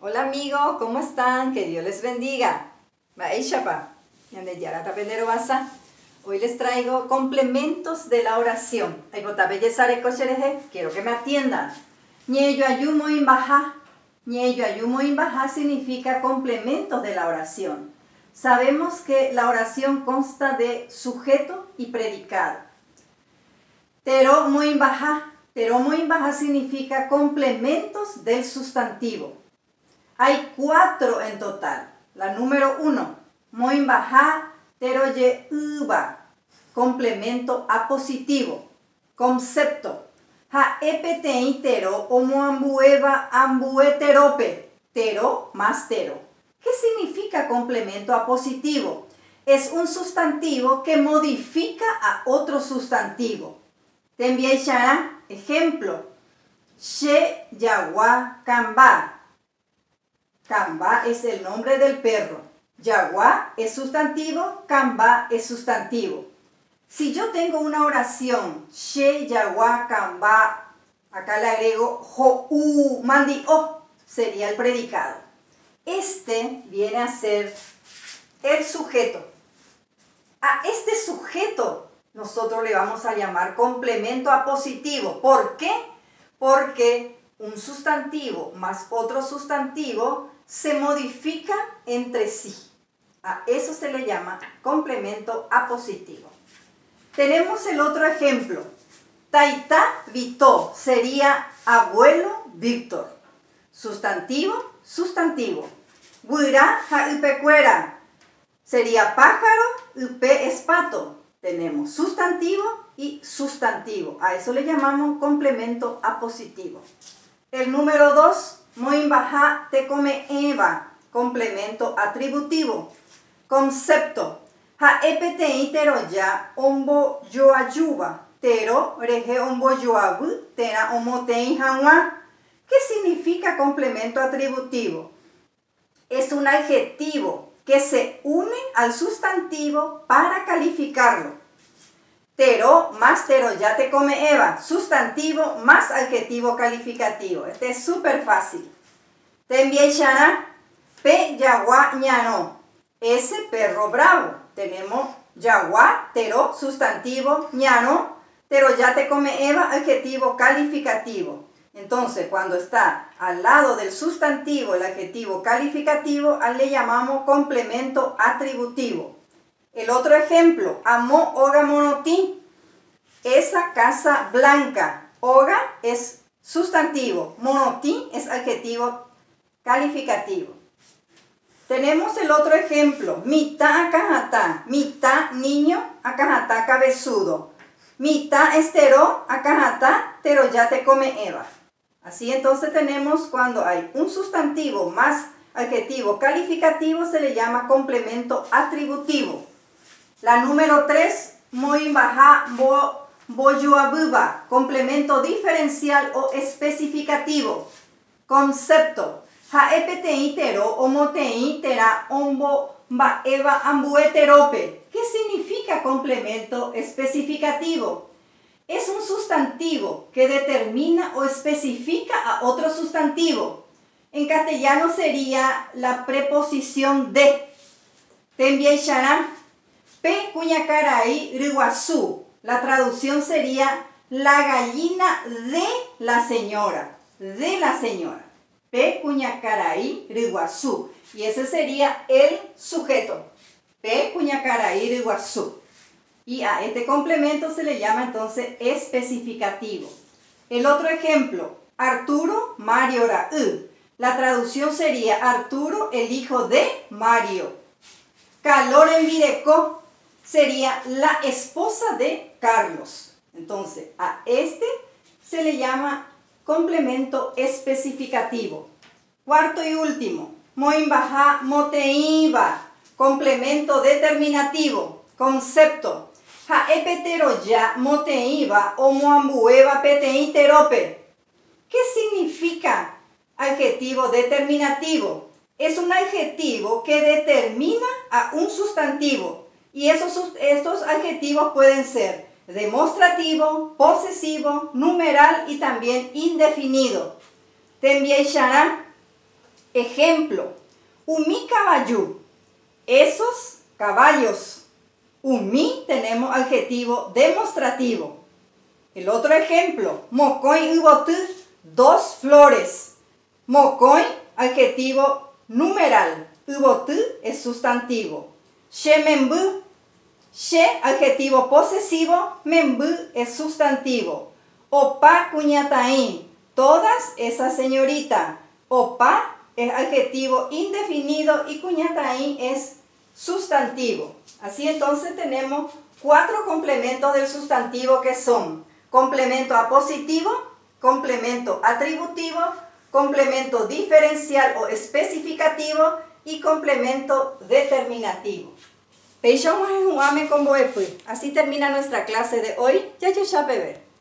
Hola amigos, ¿cómo están? Que Dios les bendiga. Hoy les traigo complementos de la oración. Quiero que me atiendan. Ñeyo ayumo imbaja. Ñeyo ayumo imbaja significa complementos de la oración. Sabemos que la oración consta de sujeto y predicado. Tero moimbaja. Tero moimbaja significa complementos del sustantivo. Hay 4 en total. La número 1, moimbaja teroye uba, complemento apositivo. Concepto, ha epetei tero homo ambueva ambueterope, tero más tero. ¿Qué significa complemento apositivo? Es un sustantivo que modifica a otro sustantivo. Te envié ejemplo, she yagua kamba. Kamba es el nombre del perro. Yagua es sustantivo, kamba es sustantivo. Si yo tengo una oración, she, yagua, kamba, acá le agrego ho, u, mandi, o, sería el predicado. Este viene a ser el sujeto. A este sujeto nosotros le vamos a llamar complemento apositivo. ¿Por qué? Porque un sustantivo más otro sustantivo se modifican entre sí. A eso se le llama complemento apositivo. Tenemos el otro ejemplo. Taita Vito sería abuelo Víctor. Sustantivo, sustantivo. Guira jaipecuera sería pájaro, upe es pato. Tenemos sustantivo y sustantivo. A eso le llamamos complemento apositivo. El número 2, moimbaja te come eva, complemento atributivo. Concepto, ha epetei tero ya ombo yo ayuba, tero reje ombo yo abu, tera omotei hanwa. ¿Qué significa complemento atributivo? Es un adjetivo que se une al sustantivo para calificarlo. Tero más tero ya te come Eva, sustantivo más adjetivo calificativo. Este es súper fácil. Te envié Shana, pe yagua ñano, ese perro bravo. Tenemos yagua, tero, sustantivo, ñano, tero ya te come Eva, adjetivo calificativo. Entonces, cuando está al lado del sustantivo el adjetivo calificativo, le llamamos complemento atributivo. El otro ejemplo, amo oga monotí, esa casa blanca. Oga es sustantivo, monotí es adjetivo calificativo. Tenemos el otro ejemplo, mitad acajatá, mitad niño, acajatá cabezudo. Mitad estero, acajatá, tero ya te come Eva. Así entonces tenemos cuando hay un sustantivo más adjetivo calificativo se le llama complemento atributivo. La número 3, moimbaja boyoabuba, complemento diferencial o especificativo. Concepto, ha epetei tero omotei tera ombo ba eva ambueterope. ¿Qué significa complemento especificativo? Es un sustantivo que determina o especifica a otro sustantivo. En castellano sería la preposición de. Te envié Shana, pe cuñacaray riguazú. La traducción sería la gallina de la señora. De la señora. Pe cuñacaray riguazú. Y ese sería el sujeto. Pe cuñacaray riguazú. Y a este complemento se le llama entonces especificativo. El otro ejemplo, Arturo Mario Raú. La traducción sería Arturo, el hijo de Mario. Calor en Videco sería la esposa de Carlos. Entonces, a este se le llama complemento especificativo. Cuarto y último, moimbaja moteiba, complemento determinativo. Concepto, ha epetero ya moteiba o moambueva petei terope. ¿Qué significa adjetivo determinativo? Es un adjetivo que determina a un sustantivo. Y estos adjetivos pueden ser demostrativo, posesivo, numeral y también indefinido. Te envié Shana, Ejemplo, umi caballo, esos caballos. Umi tenemos adjetivo demostrativo. El otro ejemplo, mocoy ubotu, dos flores. Mocoy, adjetivo numeral. Ubotu es sustantivo. She membu, she, adjetivo posesivo. Membu es sustantivo. Opa cuñataín, todas esas señoritas. Opa es adjetivo indefinido y cuñataín es sustantivo. Así entonces tenemos 4 complementos del sustantivo que son complemento apositivo, complemento atributivo, complemento diferencial o especificativo y complemento determinativo. Así termina nuestra clase de hoy. Ya, bebé.